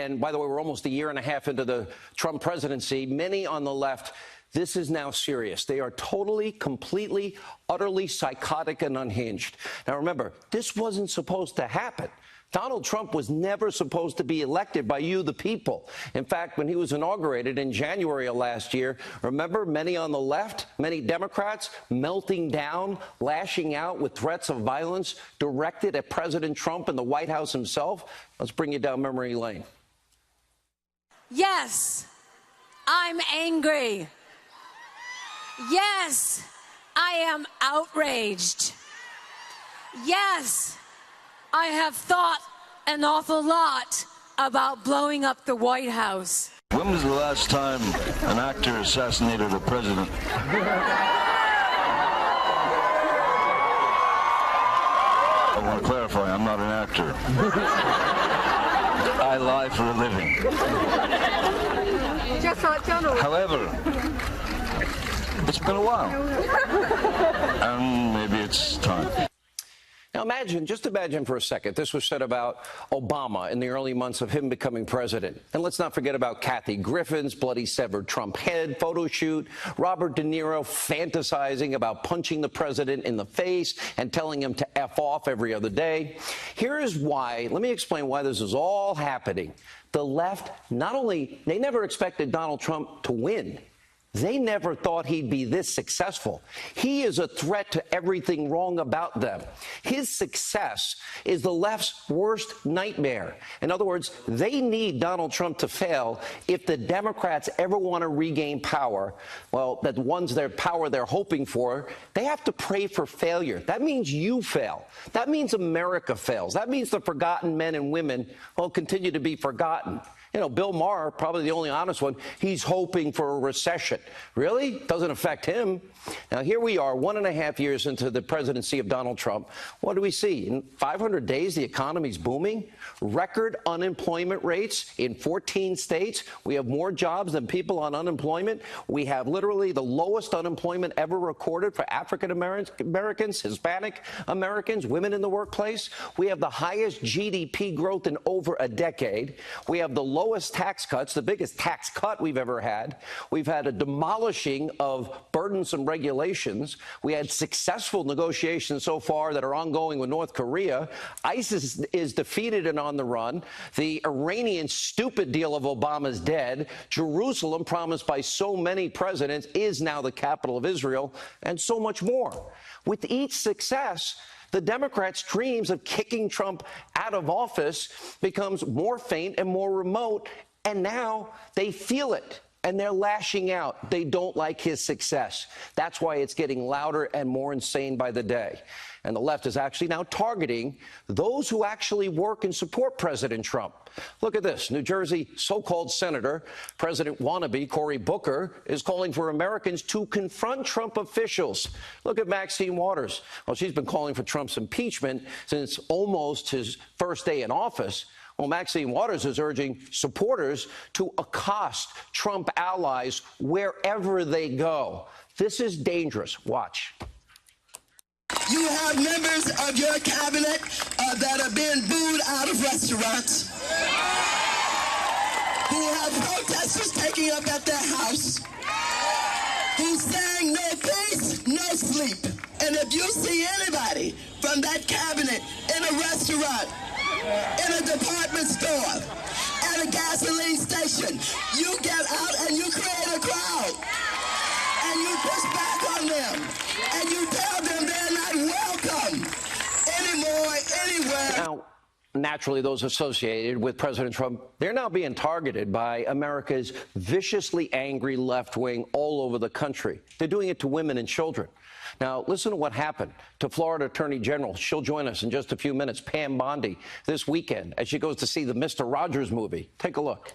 And by the way, we're almost a year and a half into the Trump presidency. Many on the left, this is now serious. They are totally, completely, utterly psychotic and unhinged. Now, remember, this wasn't supposed to happen. Donald Trump was never supposed to be elected by you, the people. In fact, when he was inaugurated in January of last year, remember many on the left, many Democrats melting down, lashing out with threats of violence directed at President Trump and the White House himself? Let's bring you down memory lane. Yes, I'm angry. Yes, I am outraged. Yes, I have thought an awful lot about blowing up the White House. When was the last time an actor assassinated a president? I want to clarify, I'm not an actor. I lie for a living. However, it's been a while. And maybe it's time. Now just imagine for a second, this was said about Obama in the early months of him becoming president. And let's not forget about Kathy Griffin's bloody severed Trump head photo shoot, Robert De Niro fantasizing about punching the president in the face and telling him to F off every other day. Here is why, let me explain why this is all happening. The left, not only, they never expected Donald Trump to win. They never thought he'd be this successful. He is a threat to everything wrong about them. His success is the left's worst nightmare. In other words, they need Donald Trump to fail if the Democrats ever want to regain power. Well, that one's their power they're hoping for. They have to pray for failure. That means you fail. That means America fails. That means the forgotten men and women will continue to be forgotten. You know, Bill Maher, probably the only honest one, he's hoping for a recession. Really? Doesn't affect him. Now, here we are, 1.5 years into the presidency of Donald Trump. What do we see? In 500 days, the economy's booming. Record unemployment rates in 14 states. We have more jobs than people on unemployment. We have literally the lowest unemployment ever recorded for African Americans, Hispanic Americans, women in the workplace. We have the highest GDP growth in over a decade. We have the lowest tax cuts, the biggest tax cut we've ever had. We've had a demolishing of burdensome regulations. We had successful negotiations so far that are ongoing with North Korea. ISIS is defeated and on the run. The Iranian stupid deal of Obama's dead. Jerusalem, promised by so many presidents, is now the capital of Israel, and so much more. With each success, the Democrats' dreams of kicking Trump out of office becomes more faint and more remote, and now they feel it, and they're lashing out. They don't like his success. That's why it's getting louder and more insane by the day. And the left is actually now targeting those who actually work and support President Trump. Look at this. New Jersey so-called Senator, President wannabe Cory Booker, is calling for Americans to confront Trump officials. Look at Maxine Waters. Well, she's been calling for Trump's impeachment since almost his first day in office. Well, Maxine Waters is urging supporters to accost Trump allies wherever they go. This is dangerous. Watch. You have members of your cabinet that are being booed out of restaurants, who have protesters taking up at their house, who's saying no peace, no sleep. And if you see anybody from that cabinet in a restaurant, in a department store, at a gasoline station, you get out and you create a crowd. And you push back on them. And you tell them they're not welcome anymore, anywhere. Now, naturally, those associated with President Trump, they're now being targeted by America's viciously angry left wing all over the country. They're doing it to women and children. Now, listen to what happened to Florida Attorney General. She'll join us in just a few minutes, Pam Bondi, this weekend as she goes to see the Mr. Rogers movie. Take a look.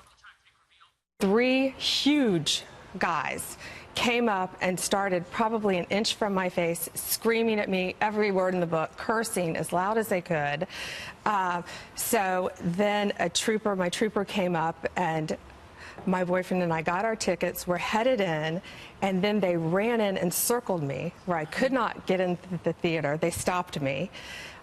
3 huge guys came up and started probably an inch from my face, screaming at me every word in the book, cursing as loud as they could. So then my trooper came up, and my boyfriend and I got our tickets, we're headed in, and then they ran in and circled me where I could not get into the theater. They stopped me.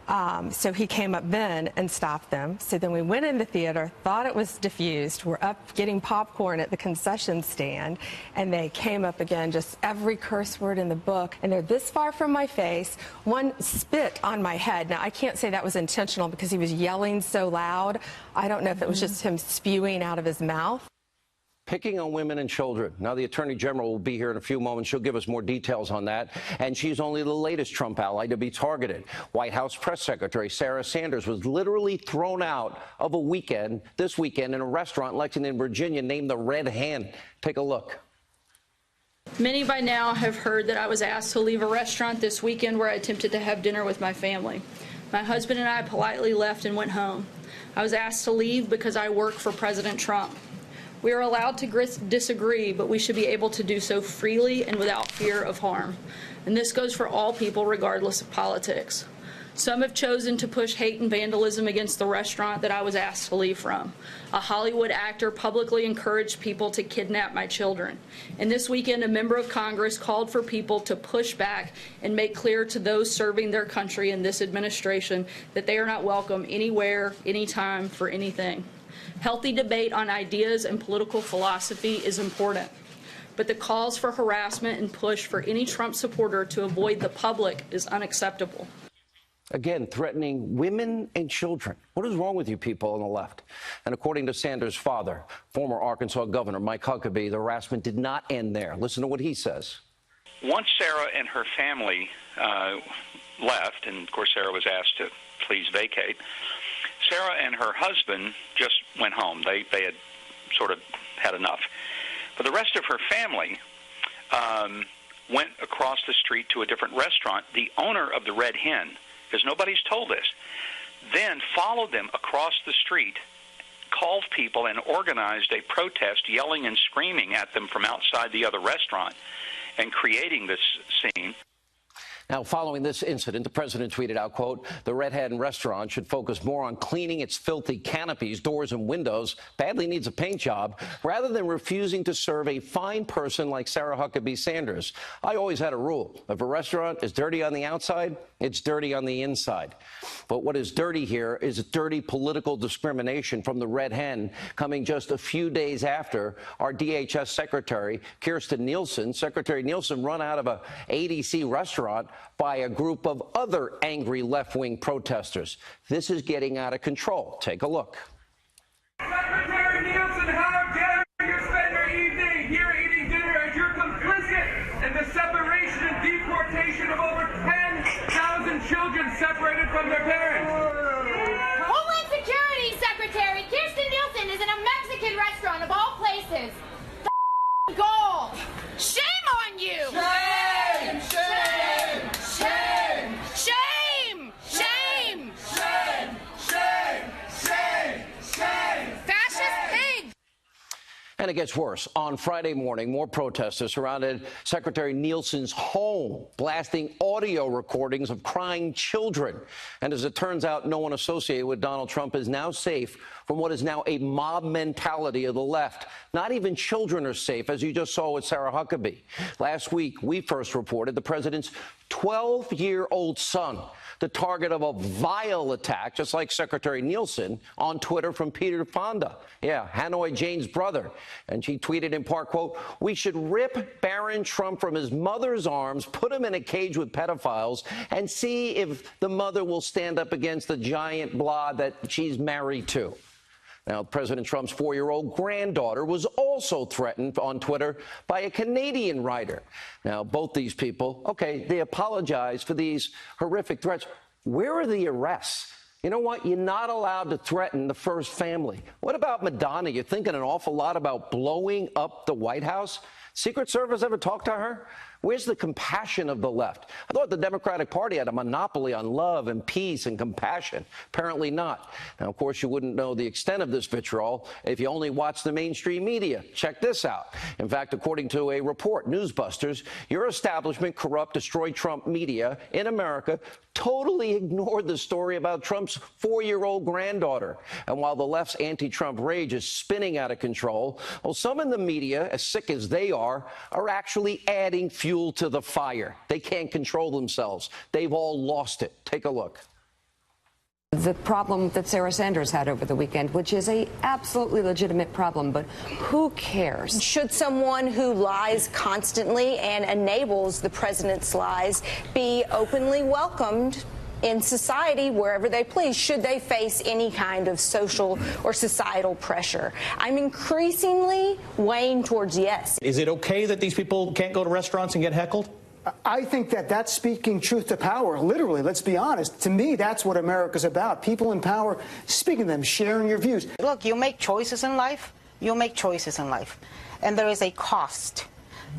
So he came up then and stopped them. So then we went in the theater, thought it was diffused. We're up getting popcorn at the concession stand, and they came up again, just every curse word in the book. And they're this far from my face. One spit on my head. Now, I can't say that was intentional because he was yelling so loud. I don't know if it was just him spewing out of his mouth. Picking on women and children. Now, the Attorney General will be here in a few moments. She'll give us more details on that. And she's only the latest Trump ally to be targeted. White House Press Secretary Sarah Sanders was literally thrown out of this weekend, in a restaurant in Lexington, Virginia, named the Red Hen. Take a look. Many by now have heard that I was asked to leave a restaurant this weekend where I attempted to have dinner with my family. My husband and I politely left and went home. I was asked to leave because I work for President Trump. We are allowed to disagree, but we should be able to do so freely and without fear of harm. And this goes for all people, regardless of politics. Some have chosen to push hate and vandalism against the restaurant that I was asked to leave from. A Hollywood actor publicly encouraged people to kidnap my children. And this weekend, a member of Congress called for people to push back and make clear to those serving their country in this administration that they are not welcome anywhere, anytime, for anything. Healthy debate on ideas and political philosophy is important, but the calls for harassment and push for any Trump supporter to avoid the public is unacceptable. Again, threatening women and children. What is wrong with you people on the left? And according to Sanders' father, former Arkansas Governor Mike Huckabee, the harassment did not end there. Listen to what he says. Once Sarah and her family left, and of course Sarah was asked to please vacate, Sarah and her husband just went home. They had sort of had enough. But the rest of her family went across the street to a different restaurant. The owner of the Red Hen, because nobody's told this, then followed them across the street, called people, and organized a protest, yelling and screaming at them from outside the other restaurant and creating this scene. Now, following this incident, the president tweeted out, quote, "The Red Hen restaurant should focus more on cleaning its filthy canopies, doors, and windows, badly needs a paint job, rather than refusing to serve a fine person like Sarah Huckabee Sanders. I always had a rule. If a restaurant is dirty on the outside, it's dirty on the inside." But what is dirty here is dirty political discrimination from the Red Hen, coming just a few days after our DHS Secretary, Kirstjen Nielsen, Secretary Nielsen, run out of a ADC restaurant by a group of other angry left-wing protesters. This is getting out of control. Take a look. Secretary Nielsen, how dare you spend your evening here eating dinner as you're complicit in the separation and deportation of over 10,000 children separated from their parents. Homeland Security Secretary Kirstjen Nielsen is in a Mexican restaurant of all places. The gold. Shame on you! Shame! Shame! Shame! Shame! Shame! Shame! Shame! Shame! Shame! Fascist pig! And it gets worse. On Friday morning, more protesters surrounded Secretary Nielsen's home, blasting audio recordings of crying children. And as it turns out, no one associated with Donald Trump is now safe from what is now a mob mentality of the left. Not even children are safe, as you just saw with Sarah Huckabee. Last week, we first reported the president's 12-year-old son, the target of a vile attack, just like Secretary Nielsen, on Twitter from Peter Fonda. Yeah, Hanoi Jane's brother. And she tweeted in part, quote, "We should rip Barron Trump from his mother's arms, put him in a cage with pedophiles, and see if the mother will stand up against the giant blob that she's married to." Now, President Trump's 4-year-old granddaughter was also threatened on Twitter by a Canadian writer. Now, both these people, okay, they apologize for these horrific threats. Where are the arrests? You know what? You're not allowed to threaten the first family. What about Madonna? You're thinking an awful lot about blowing up the White House? Secret Service ever talked to her? Where's the compassion of the left? I thought the Democratic Party had a monopoly on love and peace and compassion. Apparently not. Now, of course, you wouldn't know the extent of this vitriol if you only watched the mainstream media. Check this out. In fact, according to a report, Newsbusters, your establishment, corrupt, destroy Trump media in America totally ignored the story about Trump's 4-year-old granddaughter. And while the left's anti-Trump rage is spinning out of control, well, some in the media, as sick as they are actually adding fuel to the fire. They can't control themselves. They've all lost it. Take a look. The problem that Sarah Sanders had over the weekend, which is a absolutely legitimate problem, but who cares? Should someone who lies constantly and enables the president's lies be openly welcomed in society wherever they please? Should they face any kind of social or societal pressure? I'm increasingly weighing towards yes. Is it okay that these people can't go to restaurants and get heckled? I think that that's speaking truth to power, literally. Let's be honest. To me, that's what America's about. People in power, speaking to them, sharing your views. Look, you make choices in life. You make choices in life. And there is a cost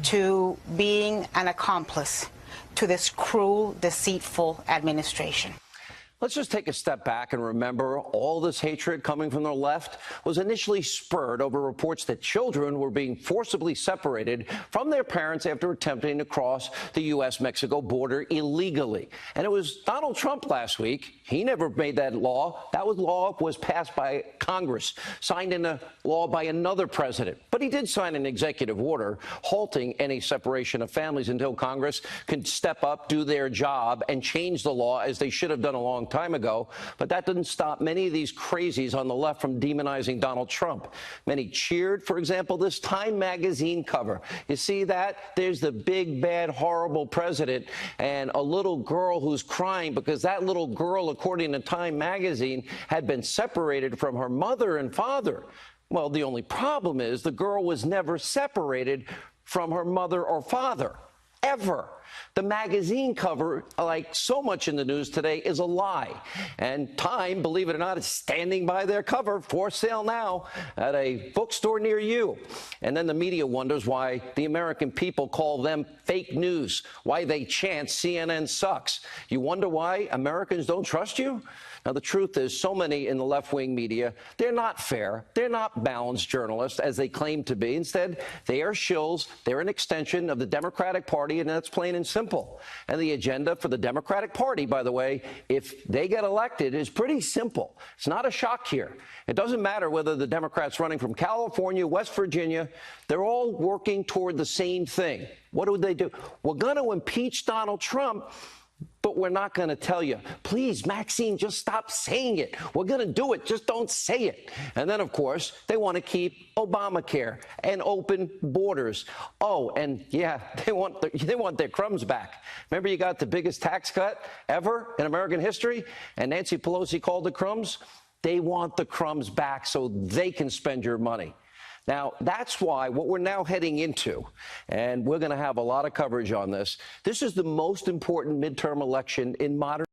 to being an accomplice to this cruel, deceitful administration. Let's just take a step back and remember all this hatred coming from the left was initially spurred over reports that children were being forcibly separated from their parents after attempting to cross the U.S.-Mexico border illegally. And it was Donald Trump last week. He never made that law. That law was passed by Congress, signed into law by another president. But he did sign an executive order halting any separation of families until Congress can step up, do their job, and change the law as they should have done a long time ago. But that didn't stop many of these crazies on the left from demonizing Donald Trump. Many cheered, for example, this Time magazine cover. You see that? There's the big, bad, horrible president and a little girl who's crying because that little girl, according to Time magazine, had been separated from her mother and father. Well, the only problem is the girl was never separated from her mother or father, ever. The magazine cover, like so much in the news today, is a lie. And Time, believe it or not, is standing by their cover for sale now at a bookstore near you. And then the media wonders why the American people call them fake news, why they chant CNN sucks. You wonder why Americans don't trust you? Now, the truth is, so many in the left-wing media, they're not fair. They're not balanced journalists, as they claim to be. Instead, they are shills. They're an extension of the Democratic Party, and that's plain and simple. And the agenda for the Democratic Party, by the way, if they get elected, is pretty simple. It's not a shock here. It doesn't matter whether the Democrats running from California, West Virginia, they're all working toward the same thing. What do? We're going to impeach Donald Trump, but we're not going to tell you. Please, Maxine, just stop saying it. We're going to do it. Just don't say it. And then, of course, they want to keep Obamacare and open borders. Oh, and yeah, they want their crumbs back. Remember, you got the biggest tax cut ever in American history, and Nancy Pelosi called the crumbs? They want the crumbs back so they can spend your money. Now, that's why what we're now heading into, and we're going to have a lot of coverage on this, this is the most important midterm election in modern